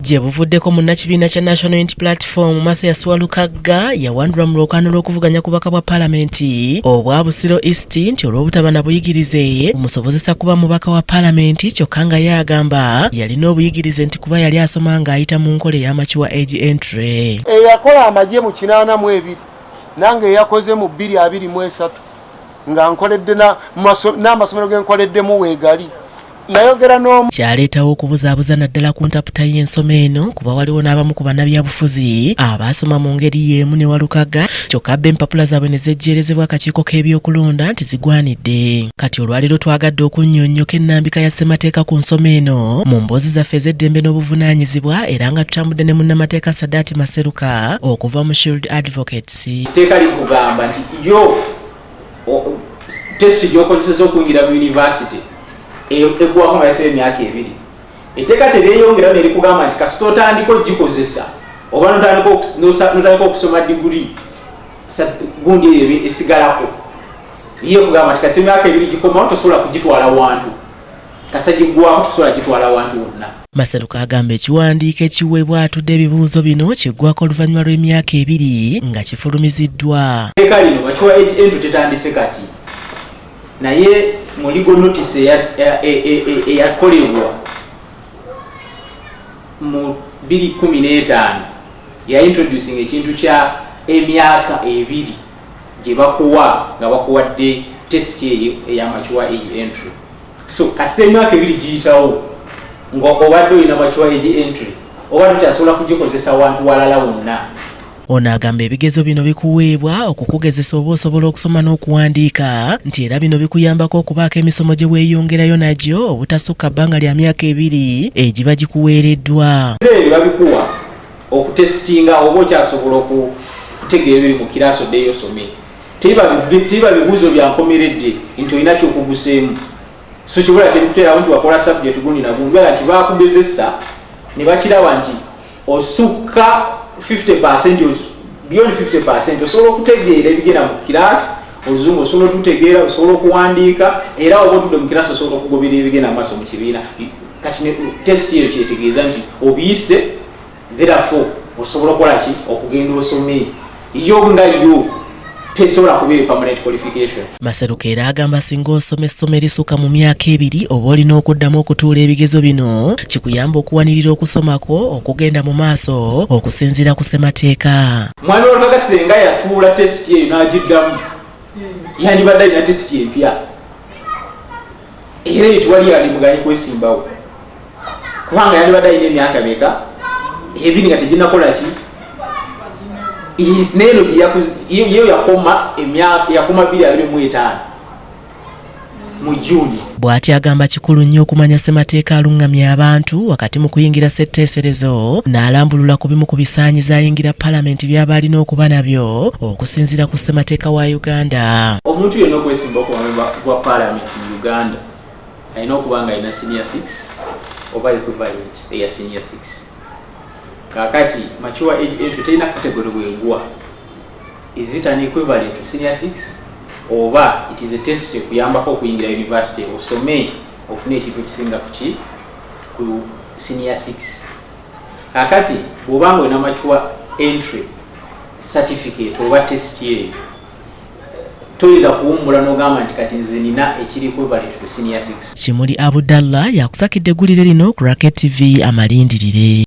gye buvuddeko munnakibiina kya National Unity Platform Mathias Walukagga yawandulwa mu lwokaano lw'okuvuganya ku bubaka bwa Paalamenti obwa Busiro East nti olw'obutaba na buyigirize bumusobozesa kuba mubaka wa Paalamenti kyokka nga ye agamba yalina obuyigirize nti kuba yali asoma ng'ayita mu nkola ey'amakiwa age entry. Eyakola amagye mu 82 nange yakoze mu 223 nga nkoledde n'amasomero ge nkoleddemu weegali. Nayogera n'omu kyaleetawo okubuzaabuza naddala ku ntaputa y'ensoma eno kuba waliwo n'abamu ku bannabyabufuzi abaasoma mu ngeri y'emu ne Walukagga kyokka bbe empapula zaabwe ne zejjeerezebwa akakiiko k'ebyokulonda nti zigwanidde. Kati olwaleero twagadde okunnyonnyoka ennambika ya ssemateeka ku nsoma eno mu mboozi zaffe ez'eddembe n'obuvunaanyizibwa era nga tutambudde ne munnamateeka Sadaati Maseruka okuva mu Shield Advocates. Etteeka likugamba nti yo testi gy'okozeseza okuyingira mu yunivasite egwako nga yasoba emyaka 2. Etteeka teryeyongerawo ne likugamba nti kasita otandika ogikozesa oba notandika okusoma diguli gundi eyo esigalako ye kugamba nti kasi emyaka 2 gikomawo tosobola kugitwala wantu kasa giggwako tosobola gitwala wantu wonna. Maseruka agamba ekiwandiiko ekiweebwa atudde ebibuuzo bino kiggwako oluvannyuma lw'emyaka 2 nga kifulumiziddwa. Etteeka lino makiwa age entry tetandise kati naye mu legal notice eyakolebwa mu 2015 ya introducing ekintu kya emyaka 2 gye bakuwa nga bakuwadde test ey'amakiwa age entry. So kasita emyaka 2 giyitawo ng'obadde olina makiwa age entry oba tokyasobola kugikozesa wantu walala wonna. Ono agamba ebigezo bino bikuweebwa okukugezesa oba osobola okusoma n'okuwandiika nti era bino bikuyambako okubaako emisomo gye weeyongerayo nagyo obutasukka bbanga lya myaka 2 egiba gikuweereddwa. Babikuwa okutesitinga oba okyasobola okutegeera ebiri mu kiraaso oddeeyo osome. Tiba bibuuzo byankomeredde nti olina kyokuguseemu. So kibula tebikuteerawo nti wakola subject gundi na gundi nti baakugezesa ne bakiraba nti osukka 50% beyond 50% osobola okutegeera ebigenda mu kiraasi oluzungu osobola okutegeera osobola okuwandiika era oba otudde mu kiraasi osobola okugoberera ebigenda mu maaso mu kibiina. Kati test eyo kyetegeeza nti obiyise therefore osobola okukola ki okugenda osome yo nga yo tesobola kubeera permanent qualification. Maseruka era agamba singa osoma essomo erisukka mu myaka 2 oba olina okuddamu okutuula ebigezo bino kikuyamba okuwanirira okusomako okugenda mu maaso okusinziira ku ssemateeka. Mwami Walukagga senga yatuula test eyo n'agiddamu yandibadde alina test empya era etwali yali mugayi kwesimbawo kubanga yandibadde alina emyaka meka 2 nga teginakola ki isnelo iyo yakoma emyaka yakoma 2025 mu Juni. Bw'ati agamba kikulu nnyo okumanya ssemateeka alungamya abantu wakati mu kuyingira ssetteeserezo n'alambulula ku bimu ku bisaanyizo ayingira Paalamenti by'aba alina okuba nabyo okusinziira ku ssemateeka wa Uganda. Omuntu yenna okwesimba okuba memba wa Paalamenti mu Uganda alina okuba nga alina senior 6 oba equivalent eya senior 6. Kakati makiwa age entry telina category bwegwa. Is it an equivalent to senior 6 oba it is a test ekuyambako okuyingira university osome ofune ekintu ekisinga ku senior 6. Kakati bw'obanga olina makiwa entry certificate oba test eyo toyinza kuwummula n'ogamba nti kati nze nina ekiri equivalent to senior 6. Kimuli Abdallah yakusakidde eggulire lino ku Racket TV amalindirire.